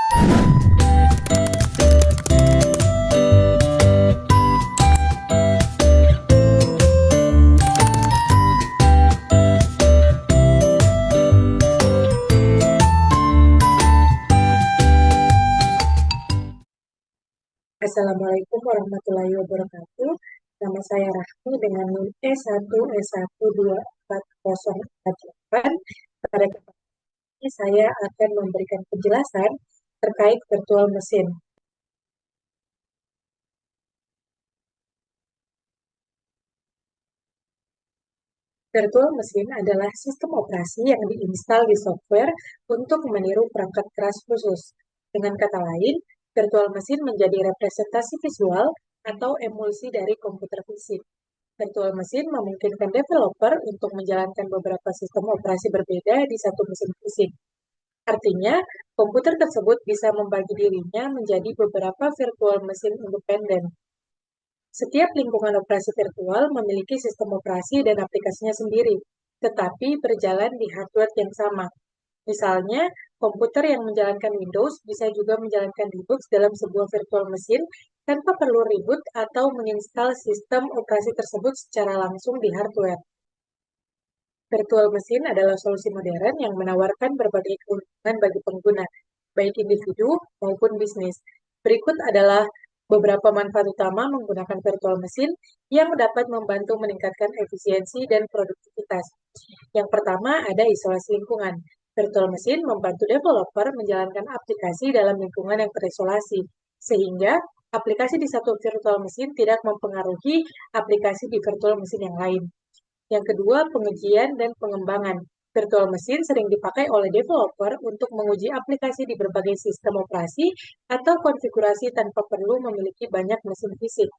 Assalamualaikum warahmatullahi wabarakatuh. Nama saya Rahmi dengan NIM E1S12408. Pada kesempatan ini saya akan memberikan penjelasan terkait virtual mesin. Virtual mesin adalah sistem operasi yang diinstal di software untuk meniru perangkat keras khusus. Dengan kata lain, virtual mesin menjadi representasi visual atau emulsi dari komputer fisik. Virtual mesin memungkinkan developer untuk menjalankan beberapa sistem operasi berbeda di satu mesin fisik. Artinya, komputer tersebut bisa membagi dirinya menjadi beberapa virtual mesin independen. Setiap lingkungan operasi virtual memiliki sistem operasi dan aplikasinya sendiri, tetapi berjalan di hardware yang sama. Misalnya, komputer yang menjalankan Windows bisa juga menjalankan Linux dalam sebuah virtual mesin tanpa perlu reboot atau menginstal sistem operasi tersebut secara langsung di hardware. Virtual mesin adalah solusi modern yang menawarkan berbagai keuntungan bagi pengguna, baik individu maupun bisnis. Berikut adalah beberapa manfaat utama menggunakan virtual mesin yang dapat membantu meningkatkan efisiensi dan produktivitas. Yang pertama, ada isolasi lingkungan. Virtual mesin membantu developer menjalankan aplikasi dalam lingkungan yang terisolasi, sehingga aplikasi di satu virtual mesin tidak mempengaruhi aplikasi di virtual mesin yang lain. Yang kedua, pengujian dan pengembangan. Virtual mesin sering dipakai oleh developer untuk menguji aplikasi di berbagai sistem operasi atau konfigurasi tanpa perlu memiliki banyak mesin fisik.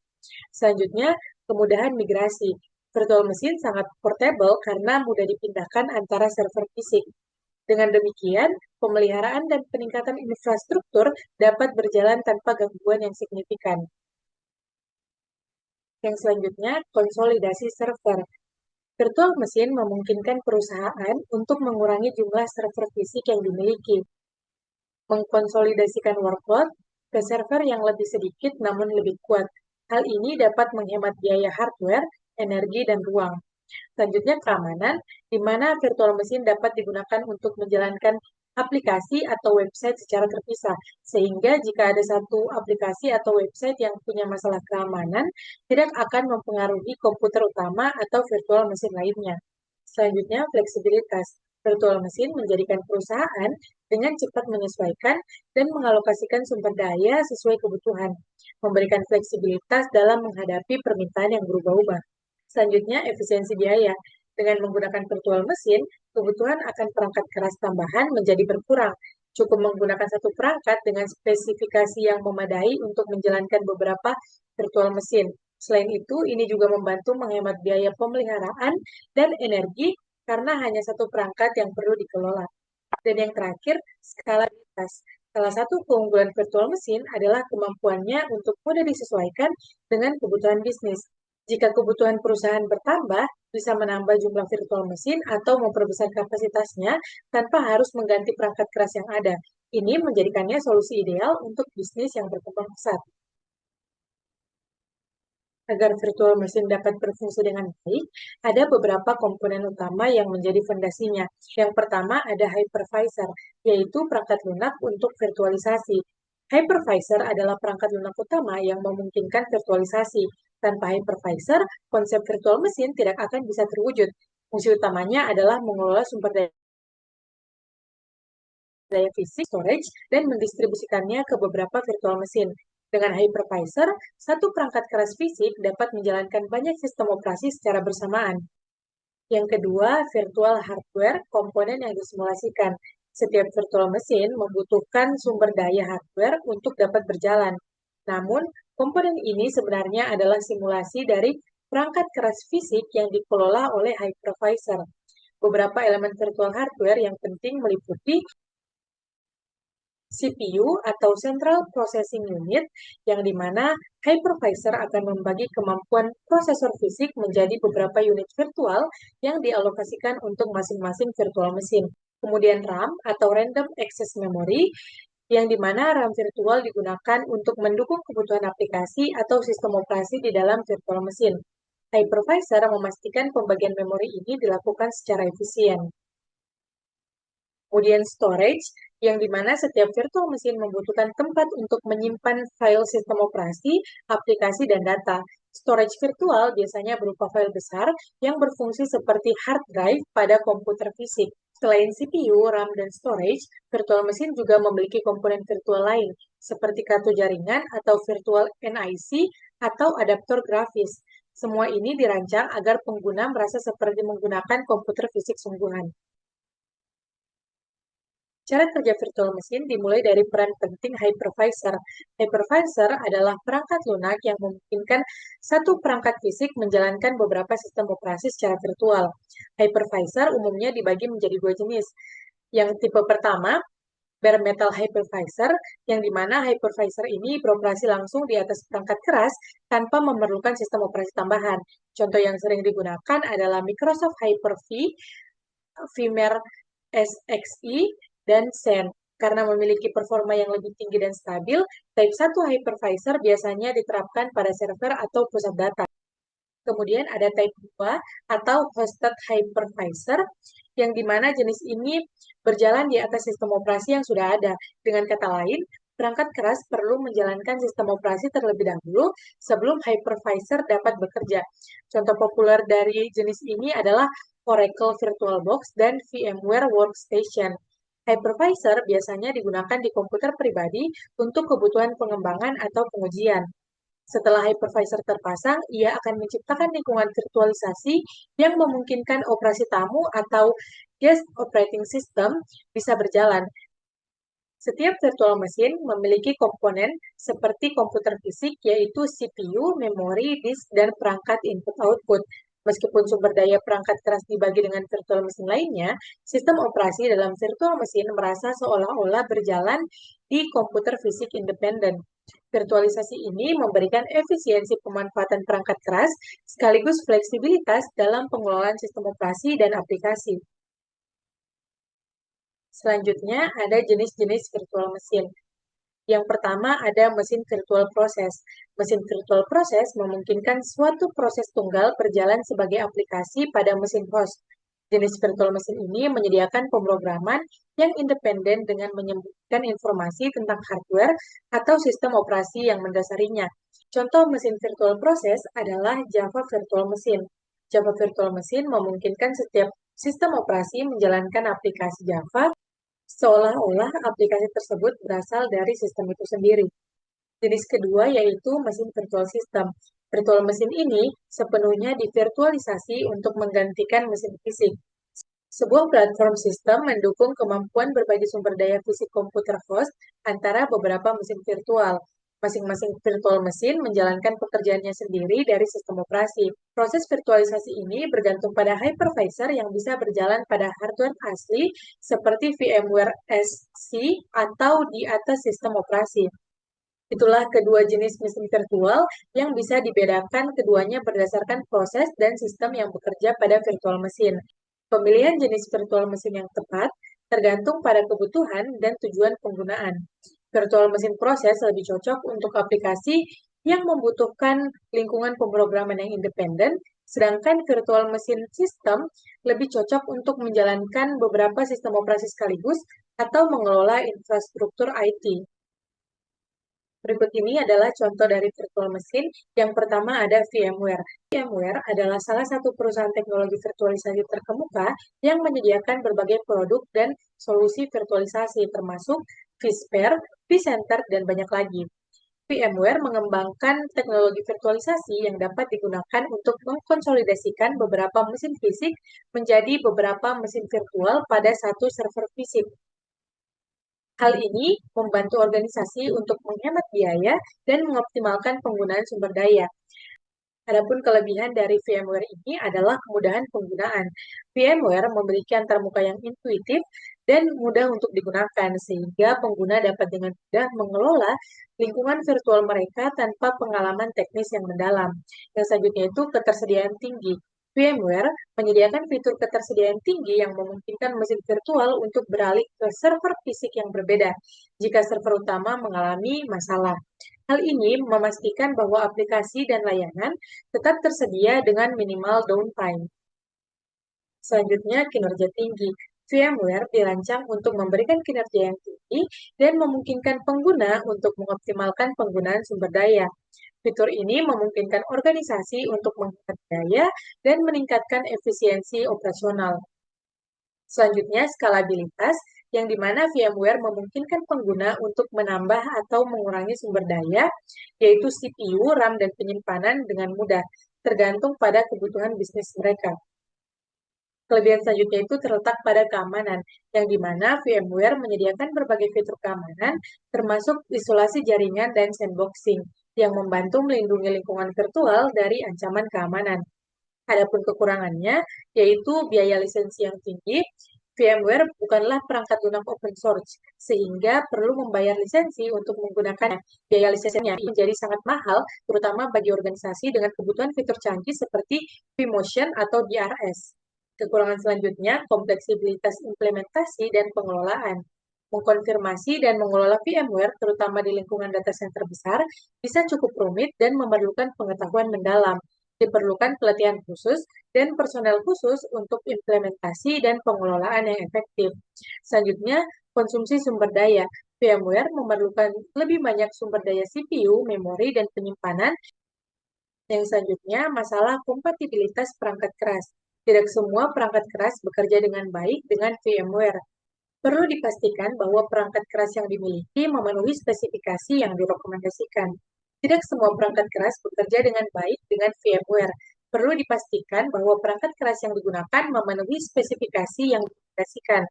Selanjutnya, kemudahan migrasi. Virtual mesin sangat portable karena mudah dipindahkan antara server fisik. Dengan demikian, pemeliharaan dan peningkatan infrastruktur dapat berjalan tanpa gangguan yang signifikan. Yang selanjutnya, konsolidasi server. Virtual mesin memungkinkan perusahaan untuk mengurangi jumlah server fisik yang dimiliki, mengkonsolidasikan workload ke server yang lebih sedikit namun lebih kuat. Hal ini dapat menghemat biaya hardware, energi, dan ruang. Selanjutnya, keamanan, di mana virtual mesin dapat digunakan untuk menjalankan aplikasi atau website secara terpisah, sehingga jika ada satu aplikasi atau website yang punya masalah keamanan, tidak akan mempengaruhi komputer utama atau virtual mesin lainnya. Selanjutnya, fleksibilitas. Virtual mesin menjadikan perusahaan dengan cepat menyesuaikan dan mengalokasikan sumber daya sesuai kebutuhan, memberikan fleksibilitas dalam menghadapi permintaan yang berubah-ubah. Selanjutnya, efisiensi biaya. Dengan menggunakan virtual mesin, kebutuhan akan perangkat keras tambahan menjadi berkurang. Cukup menggunakan satu perangkat dengan spesifikasi yang memadai untuk menjalankan beberapa virtual mesin. Selain itu, ini juga membantu menghemat biaya pemeliharaan dan energi karena hanya satu perangkat yang perlu dikelola. Dan yang terakhir, skalabilitas. Salah satu keunggulan virtual mesin adalah kemampuannya untuk mudah disesuaikan dengan kebutuhan bisnis. Jika kebutuhan perusahaan bertambah, bisa menambah jumlah virtual mesin atau memperbesar kapasitasnya tanpa harus mengganti perangkat keras yang ada. Ini menjadikannya solusi ideal untuk bisnis yang berkembang pesat. Agar virtual mesin dapat berfungsi dengan baik, ada beberapa komponen utama yang menjadi fondasinya. Yang pertama ada hypervisor, yaitu perangkat lunak untuk virtualisasi. Hypervisor adalah perangkat lunak utama yang memungkinkan virtualisasi. Tanpa hypervisor, konsep virtual mesin tidak akan bisa terwujud. Fungsi utamanya adalah mengelola sumber daya fisik, storage, dan mendistribusikannya ke beberapa virtual mesin. Dengan hypervisor, satu perangkat keras fisik dapat menjalankan banyak sistem operasi secara bersamaan. Yang kedua, virtual hardware, komponen yang disimulasikan. Setiap virtual mesin membutuhkan sumber daya hardware untuk dapat berjalan. Namun, komponen ini sebenarnya adalah simulasi dari perangkat keras fisik yang dikelola oleh hypervisor. Beberapa elemen virtual hardware yang penting meliputi CPU atau Central Processing Unit, yang dimana hypervisor akan membagi kemampuan prosesor fisik menjadi beberapa unit virtual yang dialokasikan untuk masing-masing virtual mesin. Kemudian RAM atau Random Access Memory, yang dimana RAM virtual digunakan untuk mendukung kebutuhan aplikasi atau sistem operasi di dalam virtual mesin. Hypervisor memastikan pembagian memori ini dilakukan secara efisien. Kemudian storage, yang dimana setiap virtual mesin membutuhkan tempat untuk menyimpan file sistem operasi, aplikasi, dan data. Storage virtual biasanya berupa file besar yang berfungsi seperti hard drive pada komputer fisik. Selain CPU, RAM, dan storage, virtual mesin juga memiliki komponen virtual lain, seperti kartu jaringan atau virtual NIC atau adaptor grafis. Semua ini dirancang agar pengguna merasa seperti menggunakan komputer fisik sungguhan. Cara kerja virtual mesin dimulai dari peran penting hypervisor. Hypervisor adalah perangkat lunak yang memungkinkan satu perangkat fisik menjalankan beberapa sistem operasi secara virtual. Hypervisor umumnya dibagi menjadi dua jenis. Yang tipe pertama, bare metal hypervisor, yang dimana hypervisor ini beroperasi langsung di atas perangkat keras tanpa memerlukan sistem operasi tambahan. Contoh yang sering digunakan adalah Microsoft Hyper-V, VMware SXE, dan Xen. Karena memiliki performa yang lebih tinggi dan stabil, Type 1 hypervisor biasanya diterapkan pada server atau pusat data. Kemudian ada Type 2 atau hosted hypervisor, yang dimana jenis ini berjalan di atas sistem operasi yang sudah ada. Dengan kata lain, perangkat keras perlu menjalankan sistem operasi terlebih dahulu sebelum hypervisor dapat bekerja. Contoh populer dari jenis ini adalah Oracle VirtualBox dan VMware Workstation. Hypervisor biasanya digunakan di komputer pribadi untuk kebutuhan pengembangan atau pengujian. Setelah hypervisor terpasang, ia akan menciptakan lingkungan virtualisasi yang memungkinkan operasi tamu atau guest operating system bisa berjalan. Setiap virtual mesin memiliki komponen seperti komputer fisik, yaitu CPU, memori, disk, dan perangkat input-output. Meskipun sumber daya perangkat keras dibagi dengan virtual mesin lainnya, sistem operasi dalam virtual mesin merasa seolah-olah berjalan di komputer fisik independen. Virtualisasi ini memberikan efisiensi pemanfaatan perangkat keras sekaligus fleksibilitas dalam pengelolaan sistem operasi dan aplikasi. Selanjutnya ada jenis-jenis virtual mesin. Yang pertama ada mesin virtual proses. Mesin virtual proses memungkinkan suatu proses tunggal berjalan sebagai aplikasi pada mesin host. Jenis virtual mesin ini menyediakan pemrograman yang independen dengan menyembunyikan informasi tentang hardware atau sistem operasi yang mendasarinya. Contoh mesin virtual proses adalah Java Virtual Machine. Java Virtual Machine memungkinkan setiap sistem operasi menjalankan aplikasi Java seolah-olah aplikasi tersebut berasal dari sistem itu sendiri. Jenis kedua yaitu mesin virtual system. Virtual mesin ini sepenuhnya divirtualisasi untuk menggantikan mesin fisik. Sebuah platform sistem mendukung kemampuan berbagi sumber daya fisik komputer host antara beberapa mesin virtual. Masing-masing virtual mesin menjalankan pekerjaannya sendiri dari sistem operasi. Proses virtualisasi ini bergantung pada hypervisor yang bisa berjalan pada hardware asli seperti VMware SC atau di atas sistem operasi. Itulah kedua jenis mesin virtual yang bisa dibedakan keduanya berdasarkan proses dan sistem yang bekerja pada virtual mesin. Pemilihan jenis virtual mesin yang tepat tergantung pada kebutuhan dan tujuan penggunaan. Virtual mesin proses lebih cocok untuk aplikasi yang membutuhkan lingkungan pemrograman yang independen, sedangkan virtual mesin sistem lebih cocok untuk menjalankan beberapa sistem operasi sekaligus atau mengelola infrastruktur IT. Berikut ini adalah contoh dari virtual mesin. Yang pertama ada VMware. VMware adalah salah satu perusahaan teknologi virtualisasi terkemuka yang menyediakan berbagai produk dan solusi virtualisasi, termasuk vSphere, vCenter, dan banyak lagi. VMware mengembangkan teknologi virtualisasi yang dapat digunakan untuk mengkonsolidasikan beberapa mesin fisik menjadi beberapa mesin virtual pada satu server fisik. Hal ini membantu organisasi untuk menghemat biaya dan mengoptimalkan penggunaan sumber daya. Adapun kelebihan dari VMware ini adalah kemudahan penggunaan. VMware memiliki antarmuka yang intuitif dan mudah untuk digunakan, sehingga pengguna dapat dengan mudah mengelola lingkungan virtual mereka tanpa pengalaman teknis yang mendalam. Yang selanjutnya itu ketersediaan tinggi. VMware menyediakan fitur ketersediaan tinggi yang memungkinkan mesin virtual untuk beralih ke server fisik yang berbeda jika server utama mengalami masalah. Hal ini memastikan bahwa aplikasi dan layanan tetap tersedia dengan minimal downtime. Selanjutnya, kinerja tinggi. VMware dirancang untuk memberikan kinerja yang tinggi dan memungkinkan pengguna untuk mengoptimalkan penggunaan sumber daya. Fitur ini memungkinkan organisasi untuk menghemat daya dan meningkatkan efisiensi operasional. Selanjutnya, skalabilitas, yang dimana VMware memungkinkan pengguna untuk menambah atau mengurangi sumber daya, yaitu CPU, RAM, dan penyimpanan dengan mudah, tergantung pada kebutuhan bisnis mereka. Kelebihan selanjutnya itu terletak pada keamanan, yang dimana VMware menyediakan berbagai fitur keamanan, termasuk isolasi jaringan dan sandboxing, yang membantu melindungi lingkungan virtual dari ancaman keamanan. Adapun kekurangannya, yaitu biaya lisensi yang tinggi. VMware bukanlah perangkat lunak open source, sehingga perlu membayar lisensi untuk menggunakannya. Biaya lisensinya menjadi sangat mahal, terutama bagi organisasi dengan kebutuhan fitur canggih seperti vMotion atau DRS. Kekurangan selanjutnya, kompleksibilitas implementasi dan pengelolaan. Mengkonfirmasi dan mengelola VMware, terutama di lingkungan data center besar, bisa cukup rumit dan memerlukan pengetahuan mendalam. Diperlukan pelatihan khusus dan personel khusus untuk implementasi dan pengelolaan yang efektif. Selanjutnya, konsumsi sumber daya. VMware memerlukan lebih banyak sumber daya CPU, memori, dan penyimpanan. Yang selanjutnya, masalah kompatibilitas perangkat keras. Tidak semua perangkat keras bekerja dengan baik dengan VMware. Perlu dipastikan bahwa perangkat keras yang dimiliki memenuhi spesifikasi yang direkomendasikan. Tidak semua perangkat keras bekerja dengan baik dengan VMware. Perlu dipastikan bahwa perangkat keras yang digunakan memenuhi spesifikasi yang direkomendasikan.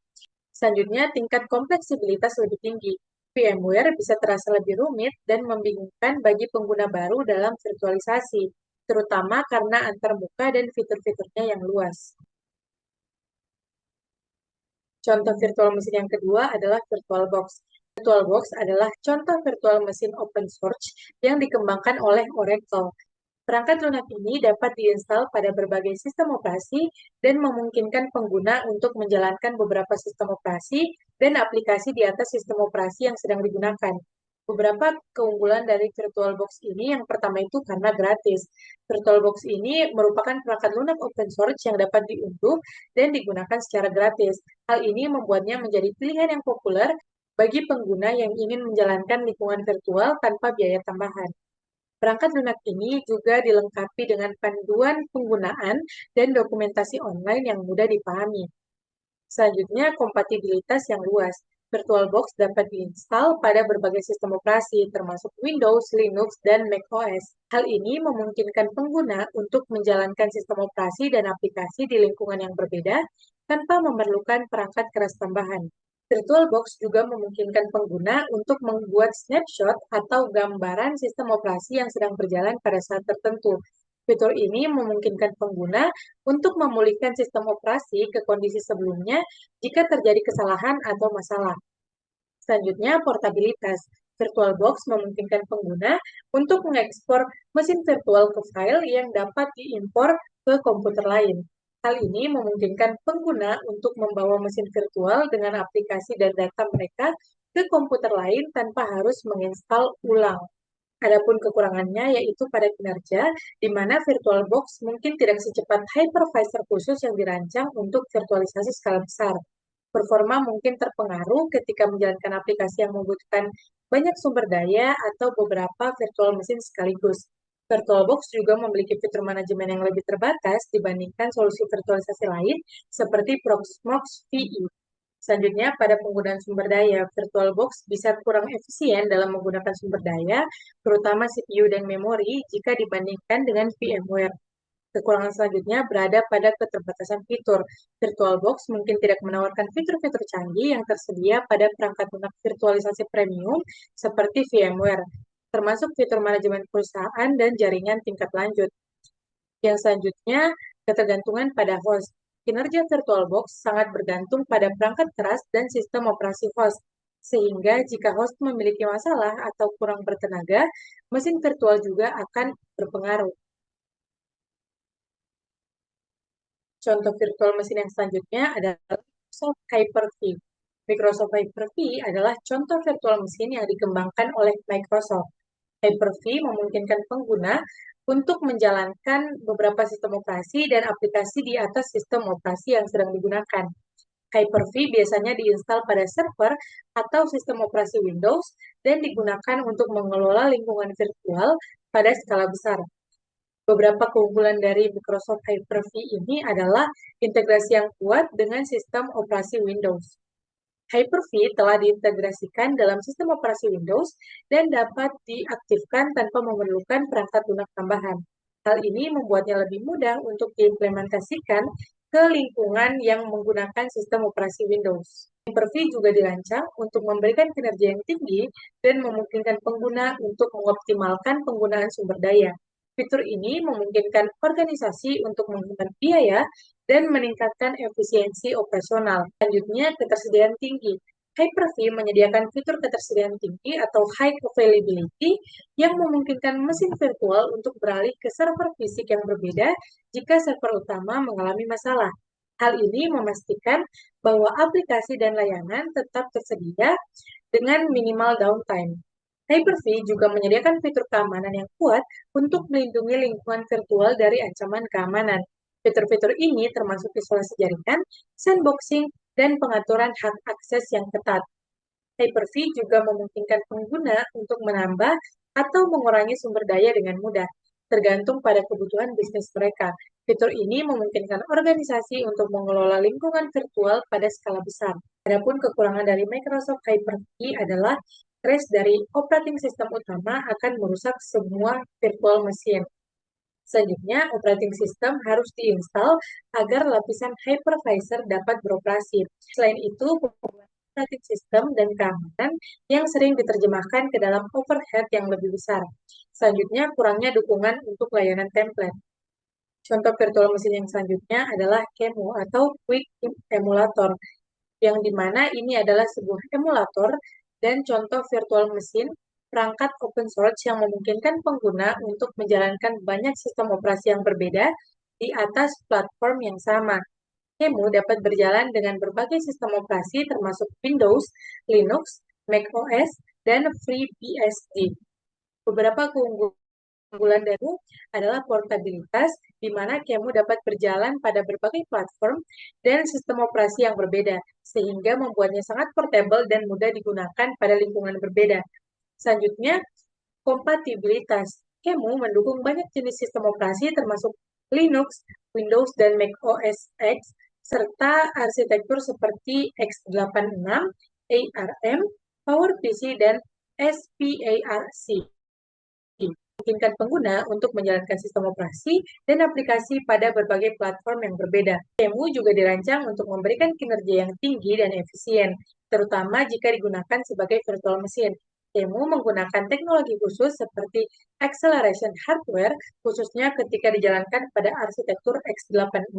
Selanjutnya, tingkat kompleksibilitas lebih tinggi. VMware bisa terasa lebih rumit dan membingungkan bagi pengguna baru dalam virtualisasi, terutama karena antarmuka dan fitur-fiturnya yang luas. Contoh virtual mesin yang kedua adalah VirtualBox. VirtualBox adalah contoh virtual mesin open source yang dikembangkan oleh Oracle. Perangkat lunak ini dapat diinstal pada berbagai sistem operasi dan memungkinkan pengguna untuk menjalankan beberapa sistem operasi dan aplikasi di atas sistem operasi yang sedang digunakan. Beberapa keunggulan dari VirtualBox ini, yang pertama itu karena gratis. VirtualBox ini merupakan perangkat lunak open source yang dapat diunduh dan digunakan secara gratis. Hal ini membuatnya menjadi pilihan yang populer bagi pengguna yang ingin menjalankan lingkungan virtual tanpa biaya tambahan. Perangkat lunak ini juga dilengkapi dengan panduan penggunaan dan dokumentasi online yang mudah dipahami. Selanjutnya, kompatibilitas yang luas. VirtualBox dapat diinstal pada berbagai sistem operasi, termasuk Windows, Linux, dan macOS. Hal ini memungkinkan pengguna untuk menjalankan sistem operasi dan aplikasi di lingkungan yang berbeda tanpa memerlukan perangkat keras tambahan. VirtualBox juga memungkinkan pengguna untuk membuat snapshot atau gambaran sistem operasi yang sedang berjalan pada saat tertentu. Fitur ini memungkinkan pengguna untuk memulihkan sistem operasi ke kondisi sebelumnya jika terjadi kesalahan atau masalah. Selanjutnya, portabilitas. VirtualBox memungkinkan pengguna untuk mengekspor mesin virtual ke file yang dapat diimpor ke komputer lain. Hal ini memungkinkan pengguna untuk membawa mesin virtual dengan aplikasi dan data mereka ke komputer lain tanpa harus menginstal ulang. Adapun kekurangannya yaitu pada kinerja, di mana VirtualBox mungkin tidak secepat hypervisor khusus yang dirancang untuk virtualisasi skala besar. Performa mungkin terpengaruh ketika menjalankan aplikasi yang membutuhkan banyak sumber daya atau beberapa virtual mesin sekaligus. VirtualBox juga memiliki fitur manajemen yang lebih terbatas dibandingkan solusi virtualisasi lain seperti Proxmox VE. Selanjutnya, pada penggunaan sumber daya, VirtualBox bisa kurang efisien dalam menggunakan sumber daya, terutama CPU dan memori, jika dibandingkan dengan VMware. Kekurangan selanjutnya berada pada keterbatasan fitur. VirtualBox mungkin tidak menawarkan fitur-fitur canggih yang tersedia pada perangkat lunak virtualisasi premium seperti VMware, termasuk fitur manajemen perusahaan dan jaringan tingkat lanjut. Yang selanjutnya, ketergantungan pada host. Kinerja VirtualBox sangat bergantung pada perangkat keras dan sistem operasi host, sehingga jika host memiliki masalah atau kurang bertenaga, mesin virtual juga akan berpengaruh. Contoh virtual mesin yang selanjutnya adalah Microsoft Hyper-V. Microsoft Hyper-V adalah contoh virtual mesin yang dikembangkan oleh Microsoft. Hyper-V memungkinkan pengguna untuk menjalankan beberapa sistem operasi dan aplikasi di atas sistem operasi yang sedang digunakan. Hyper-V biasanya diinstal pada server atau sistem operasi Windows dan digunakan untuk mengelola lingkungan virtual pada skala besar. Beberapa keunggulan dari Microsoft Hyper-V ini adalah integrasi yang kuat dengan sistem operasi Windows. Hyper-V telah diintegrasikan dalam sistem operasi Windows dan dapat diaktifkan tanpa memerlukan perangkat lunak tambahan. Hal ini membuatnya lebih mudah untuk diimplementasikan ke lingkungan yang menggunakan sistem operasi Windows. Hyper-V juga dirancang untuk memberikan kinerja yang tinggi dan memungkinkan pengguna untuk mengoptimalkan penggunaan sumber daya. Fitur ini memungkinkan organisasi untuk menghemat biaya dan meningkatkan efisiensi operasional. Selanjutnya, ketersediaan tinggi. Hyper-V menyediakan fitur ketersediaan tinggi atau high availability yang memungkinkan mesin virtual untuk beralih ke server fisik yang berbeda jika server utama mengalami masalah. Hal ini memastikan bahwa aplikasi dan layanan tetap tersedia dengan minimal downtime. Hyper-V juga menyediakan fitur keamanan yang kuat untuk melindungi lingkungan virtual dari ancaman keamanan. Fitur-fitur ini termasuk isolasi jaringan, sandboxing, dan pengaturan hak akses yang ketat. Hyper-V juga memungkinkan pengguna untuk menambah atau mengurangi sumber daya dengan mudah, tergantung pada kebutuhan bisnis mereka. Fitur ini memungkinkan organisasi untuk mengelola lingkungan virtual pada skala besar. Adapun kekurangan dari Microsoft Hyper-V adalah crash dari operating system utama akan merusak semua virtual machine. Selanjutnya, operating system harus diinstal agar lapisan hypervisor dapat beroperasi. Selain itu, pembuatan operating system dan keamanan yang sering diterjemahkan ke dalam overhead yang lebih besar. Selanjutnya, kurangnya dukungan untuk layanan template. Contoh virtual mesin yang selanjutnya adalah QEMU atau Quick Emulator, yang dimana ini adalah sebuah emulator dan contoh virtual mesin perangkat open source yang memungkinkan pengguna untuk menjalankan banyak sistem operasi yang berbeda di atas platform yang sama. QEMU dapat berjalan dengan berbagai sistem operasi termasuk Windows, Linux, macOS, dan FreeBSD. Beberapa keunggulan dari adalah portabilitas, di mana QEMU dapat berjalan pada berbagai platform dan sistem operasi yang berbeda, sehingga membuatnya sangat portable dan mudah digunakan pada lingkungan berbeda. Selanjutnya, kompatibilitas. QEMU mendukung banyak jenis sistem operasi termasuk Linux, Windows, dan Mac OS X, serta arsitektur seperti x86, ARM, PowerPC, dan SPARC. Memungkinkan pengguna untuk menjalankan sistem operasi dan aplikasi pada berbagai platform yang berbeda. QEMU juga dirancang untuk memberikan kinerja yang tinggi dan efisien, terutama jika digunakan sebagai virtual machine. QEMU menggunakan teknologi khusus seperti acceleration hardware, khususnya ketika dijalankan pada arsitektur x86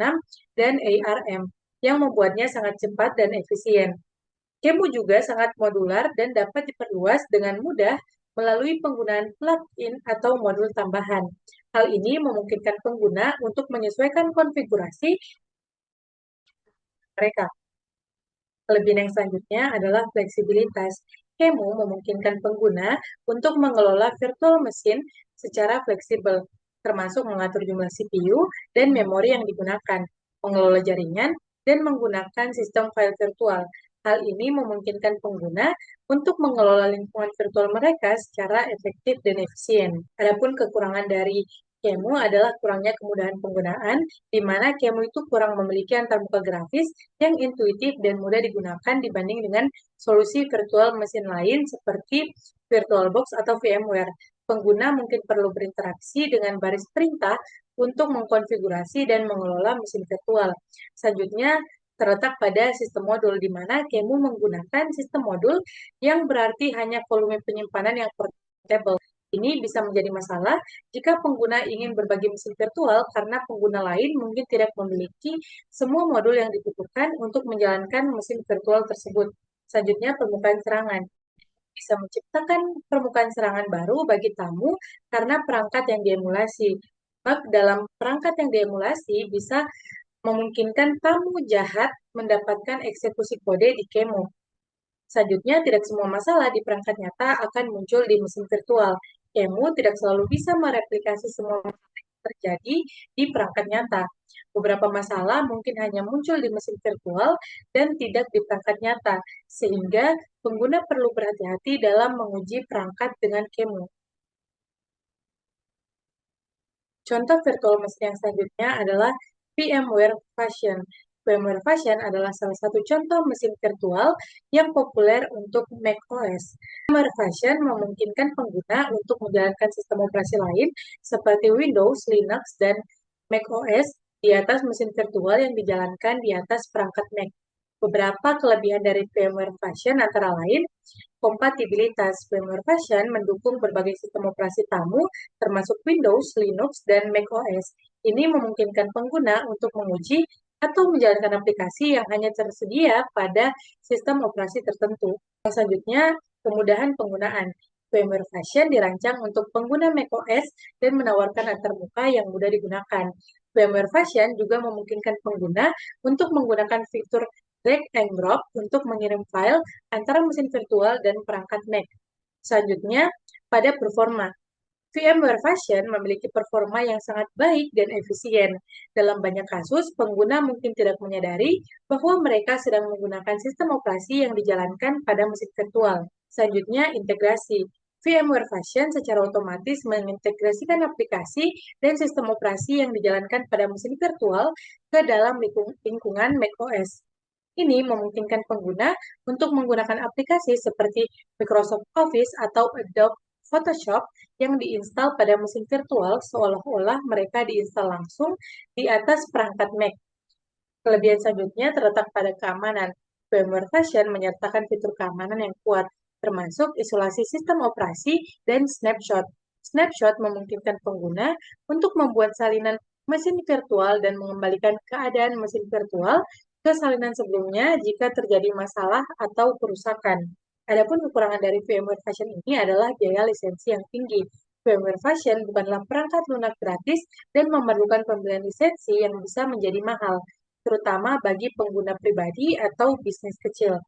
dan ARM, yang membuatnya sangat cepat dan efisien. QEMU juga sangat modular dan dapat diperluas dengan mudah melalui penggunaan plug-in atau modul tambahan. Hal ini memungkinkan pengguna untuk menyesuaikan konfigurasi mereka. Kelebihan yang selanjutnya adalah fleksibilitas. QEMU memungkinkan pengguna untuk mengelola virtual mesin secara fleksibel, termasuk mengatur jumlah CPU dan memori yang digunakan, mengelola jaringan, dan menggunakan sistem file virtual. Hal ini memungkinkan pengguna untuk mengelola lingkungan virtual mereka secara efektif dan efisien. Adapun kekurangan dari QEMU adalah kurangnya kemudahan penggunaan, di mana QEMU itu kurang memiliki antarmuka grafis yang intuitif dan mudah digunakan dibanding dengan solusi virtual mesin lain seperti VirtualBox atau VMware. Pengguna mungkin perlu berinteraksi dengan baris perintah untuk mengkonfigurasi dan mengelola mesin virtual. Selanjutnya, terletak pada sistem modul, di mana QEMU menggunakan sistem modul yang berarti hanya volume penyimpanan yang portable. Ini bisa menjadi masalah jika pengguna ingin berbagi mesin virtual karena pengguna lain mungkin tidak memiliki semua modul yang dibutuhkan untuk menjalankan mesin virtual tersebut. Selanjutnya, permukaan serangan. Bisa menciptakan permukaan serangan baru bagi tamu karena perangkat yang diemulasi. Bug dalam perangkat yang diemulasi bisa memungkinkan tamu jahat mendapatkan eksekusi kode di kemo. Selanjutnya, tidak semua masalah di perangkat nyata akan muncul di mesin virtual. Kemo tidak selalu bisa mereplikasi semua masalah yang terjadi di perangkat nyata. Beberapa masalah mungkin hanya muncul di mesin virtual dan tidak di perangkat nyata, sehingga pengguna perlu berhati-hati dalam menguji perangkat dengan kemo. Contoh virtual machine yang selanjutnya adalah VMware Fusion. VMware Fusion adalah salah satu contoh mesin virtual yang populer untuk macOS. VMware Fusion memungkinkan pengguna untuk menjalankan sistem operasi lain seperti Windows, Linux, dan macOS di atas mesin virtual yang dijalankan di atas perangkat Mac. Beberapa kelebihan dari VMware Fusion antara lain, kompatibilitas. VMware Fusion mendukung berbagai sistem operasi tamu, termasuk Windows, Linux, dan macOS. Ini memungkinkan pengguna untuk menguji atau menjalankan aplikasi yang hanya tersedia pada sistem operasi tertentu. Selanjutnya, kemudahan penggunaan. VMware Fusion dirancang untuk pengguna macOS dan menawarkan antarmuka yang mudah digunakan. VMware Fusion juga memungkinkan pengguna untuk menggunakan fitur drag and drop untuk mengirim file antara mesin virtual dan perangkat Mac. Selanjutnya, pada performa. VMware Fusion memiliki performa yang sangat baik dan efisien. Dalam banyak kasus, pengguna mungkin tidak menyadari bahwa mereka sedang menggunakan sistem operasi yang dijalankan pada mesin virtual. Selanjutnya, integrasi. VMware Fusion secara otomatis mengintegrasikan aplikasi dan sistem operasi yang dijalankan pada mesin virtual ke dalam lingkungan macOS. Ini memungkinkan pengguna untuk menggunakan aplikasi seperti Microsoft Office atau Adobe Photoshop yang diinstal pada mesin virtual seolah-olah mereka diinstal langsung di atas perangkat Mac. Kelebihan selanjutnya terletak pada keamanan. VMware Fusion menyertakan fitur keamanan yang kuat, termasuk isolasi sistem operasi dan snapshot. Snapshot memungkinkan pengguna untuk membuat salinan mesin virtual dan mengembalikan keadaan mesin virtual ke salinan sebelumnya jika terjadi masalah atau kerusakan. Adapun kekurangan dari VMware Fusion ini adalah biaya lisensi yang tinggi. VMware Fusion bukanlah perangkat lunak gratis dan memerlukan pembelian lisensi yang bisa menjadi mahal, terutama bagi pengguna pribadi atau bisnis kecil.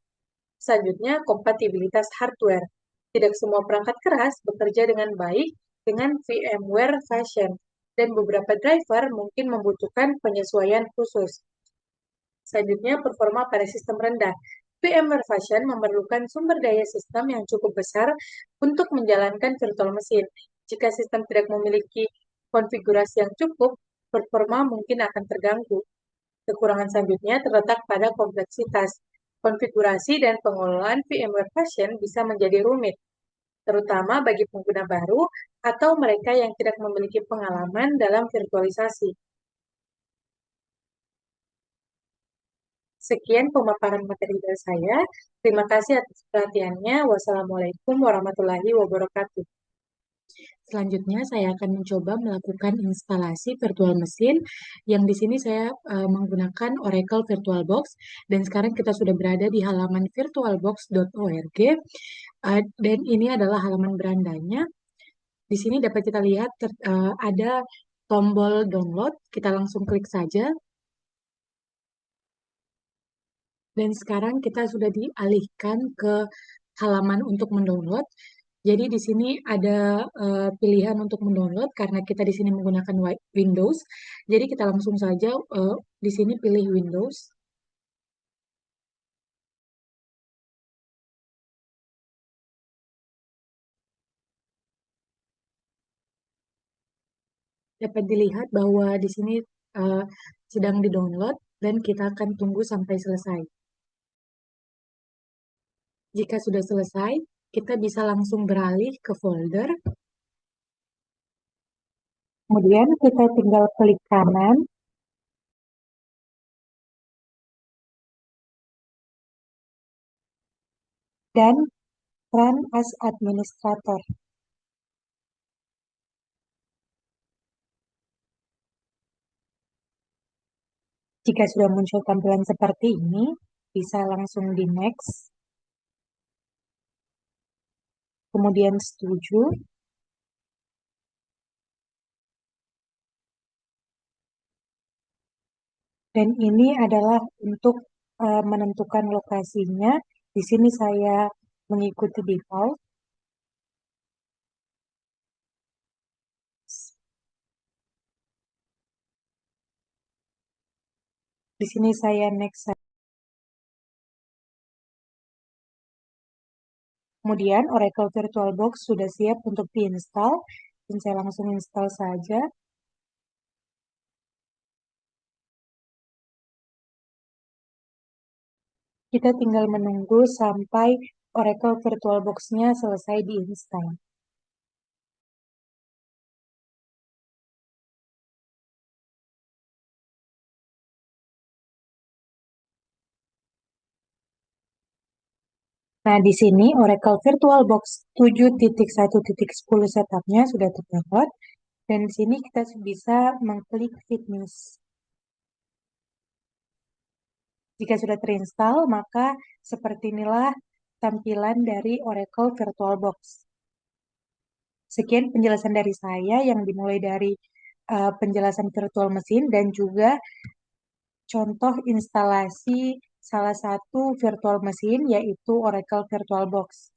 Selanjutnya, kompatibilitas hardware. Tidak semua perangkat keras bekerja dengan baik dengan VMware Fusion, dan beberapa driver mungkin membutuhkan penyesuaian khusus. Selanjutnya, performa pada sistem rendah. VMware Fusion memerlukan sumber daya sistem yang cukup besar untuk menjalankan virtual mesin. Jika sistem tidak memiliki konfigurasi yang cukup, performa mungkin akan terganggu. Kekurangan selanjutnya terletak pada kompleksitas. Konfigurasi dan pengelolaan VMware Fusion bisa menjadi rumit, terutama bagi pengguna baru atau mereka yang tidak memiliki pengalaman dalam virtualisasi. Sekian pemaparan materi dari saya. Terima kasih atas perhatiannya. Wassalamualaikum warahmatullahi wabarakatuh. Selanjutnya, saya akan mencoba melakukan instalasi virtual mesin yang di sini saya menggunakan Oracle VirtualBox, dan sekarang kita sudah berada di halaman virtualbox.org, dan ini adalah halaman berandanya. Di sini dapat kita lihat ada tombol download, kita langsung klik saja. Dan sekarang kita sudah dialihkan ke halaman untuk mendownload. Jadi di sini ada pilihan untuk mendownload karena kita di sini menggunakan Windows. Jadi kita langsung saja di sini pilih Windows. Dapat dilihat bahwa di sini sedang di-download dan kita akan tunggu sampai selesai. Jika sudah selesai, kita bisa langsung beralih ke folder. Kemudian kita tinggal klik kanan dan Run as Administrator. Jika sudah muncul tampilan seperti ini, bisa langsung di next, kemudian setuju, Dan ini adalah untuk menentukan lokasinya. Di sini saya mengikuti default. Di sini saya next. Kemudian Oracle VirtualBox sudah siap untuk diinstal. Dan saya langsung install saja. Kita tinggal menunggu sampai Oracle VirtualBox-nya selesai diinstal. Nah, di sini Oracle VirtualBox 7.1.10 setupnya sudah terdapat. Dan di sini kita bisa mengklik Finish. Jika sudah terinstall, maka seperti inilah tampilan dari Oracle VirtualBox. Sekian penjelasan dari saya yang dimulai dari penjelasan virtual mesin dan juga contoh instalasi salah satu virtual mesin yaitu Oracle VirtualBox.